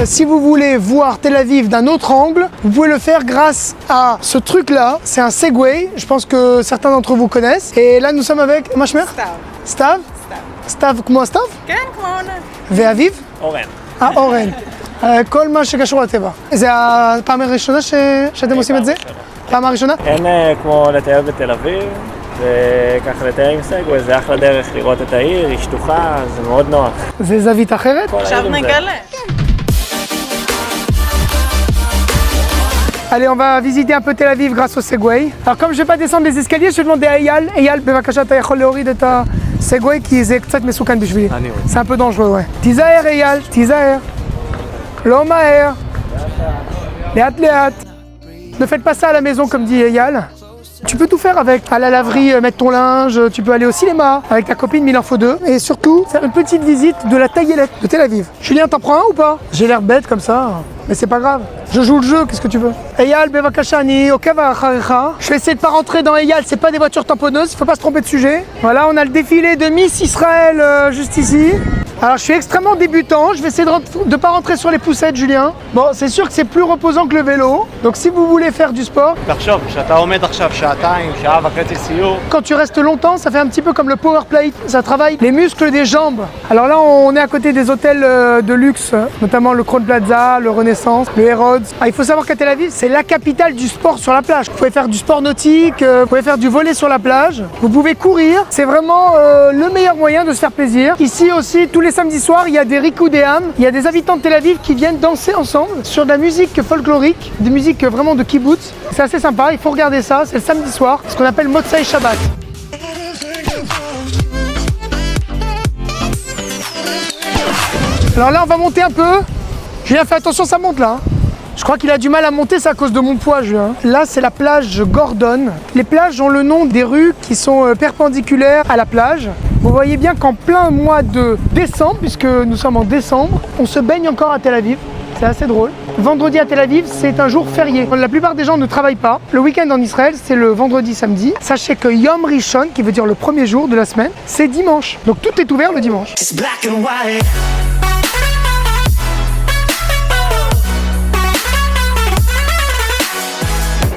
si vous voulez voir Tel Aviv d'un autre angle, vous pouvez le faire grâce à ce truc-là. C'est un Segway, je pense que certains d'entre vous connaissent. Et là, nous sommes avec Mashmer סתיו. סתיו כמו הסתיו? כן, כמו עונה. ואביב? אורן. אורן. כל מה שקשור לטבע. זה הפעם הראשונה שאתם עושים את זה? פעם הראשונה? אין כמו לטייל בתל אביב, וככה לטייל עם סגווי, זה אחלה דרך לראות את העיר, היא שטוחה, זה מאוד נוח. זה זווית אחרת? עכשיו נגלה. Allez, on va visiter un peu Tel Aviv grâce au Segway. Alors comme je ne vais pas descendre les escaliers, je vais demander à Eyal. Eyal, בבקשה, אתה יכול להוריד את הסגווי כי זה קצת מסוכן בשבילי. C'est un peu dangereux, ouais. תיזהר, אייל, תיזהר. לא מהר. לאט לאט. Ne faites pas ça à la maison comme dit Eyal. Tu peux tout faire avec, à la laverie, mettre ton linge, tu peux aller au cinéma avec ta copine, mais il en faut deux. Et surtout, faire une petite visite de la Taillelette de Tel Aviv. Julien, t'en prends un ou pas? J'ai l'air bête comme ça, mais c'est pas grave. Je joue le jeu, qu'est-ce que tu veux? Eyal, bevakasha, ani okava acharecha. Je vais essayer de pas rentrer dans Eyal, c'est pas des voitures tamponneuses, il faut pas se tromper de sujet. Voilà, on a le défilé de Miss Israël juste ici. Alors je suis extrêmement débutant, je vais essayer de ne pas rentrer sur les poussettes, Julien. Bon, c'est sûr que c'est plus reposant que le vélo, donc si vous voulez faire du sport, תחשוב, שאתה עומד עכשיו שעתיים, שעה וחצי סיור. quand tu restes longtemps, ça fait un petit peu comme le power plate, ça travaille les muscles des jambes. Alors là, on est à côté des hôtels de luxe, notamment le Crown Plaza, le Renaissance, le Herods. Ah, il faut savoir qu'à Tel Aviv, c'est la capitale du sport sur la plage. Vous pouvez faire du sport nautique, vous pouvez faire du volley sur la plage, vous pouvez courir. C'est vraiment le meilleur moyen de se faire plaisir. Ici aussi, tous les samedis soirs, il y a des Rikoudéam, il y a des habitants de Tel Aviv qui viennent danser ensemble sur de la musique folklorique, des musiques vraiment de kibbutz. C'est assez sympa, il faut regarder ça, c'est le samedi soir, ce qu'on appelle Motsai Shabbat. Alors là, on va monter un peu. Julien, fais attention, ça monte là. Je crois qu'il a du mal à monter, c'est à cause de mon poids, Julien. Là, c'est la plage Gordon. Les plages ont le nom des rues qui sont perpendiculaires à la plage. Vous voyez bien qu'en plein mois de décembre, puisque nous sommes en décembre, on se baigne encore à Tel Aviv. C'est assez drôle. Vendredi à Tel Aviv, c'est un jour férié. La plupart des gens ne travaillent pas. Le week-end en Israël, c'est le vendredi, samedi. Sachez que Yom Rishon, qui veut dire le premier jour de la semaine, c'est dimanche. Donc tout est ouvert le dimanche.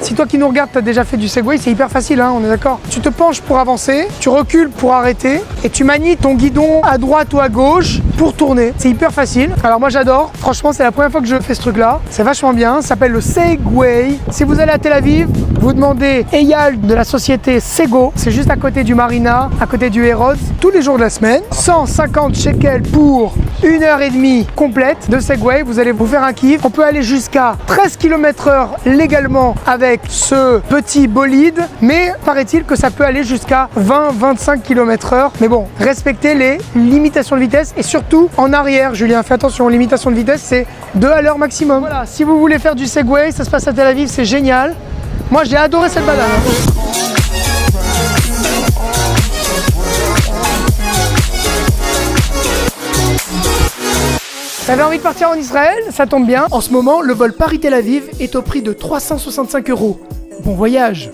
Si toi qui nous regardes, tu as déjà fait du Segway, c'est hyper facile, hein, on est d'accord. Tu te penches pour avancer, tu recules pour arrêter et tu manies ton guidon à droite ou à gauche pour tourner. C'est hyper facile. Alors moi j'adore, franchement c'est la première fois que je fais ce truc-là. C'est vachement bien, ça s'appelle le Segway. Si vous allez à Tel Aviv, vous demandez Eyal de la société Sego. C'est juste à côté du Marina, à côté du Herods, tous les jours de la semaine. 150 shekels pour 1h30 complète de Segway. Vous allez vous faire un kiff. On peut aller jusqu'à 13 km/h légalement avec ce petit bolide, mais paraît-il que ça peut aller jusqu'à 20-25 km/h. Mais bon, respectez les limitations de vitesse et surtout en arrière, Julien, fais attention, limitation de vitesse, c'est 2 à l'heure maximum. Voilà, si vous voulez faire du Segway, ça se passe à Tel Aviv, c'est génial. Moi, j'ai adoré cette balade. T'avais envie de partir en Israël? Ça tombe bien. En ce moment, le vol Paris-Tel Aviv est au prix de 365 €. Bon voyage!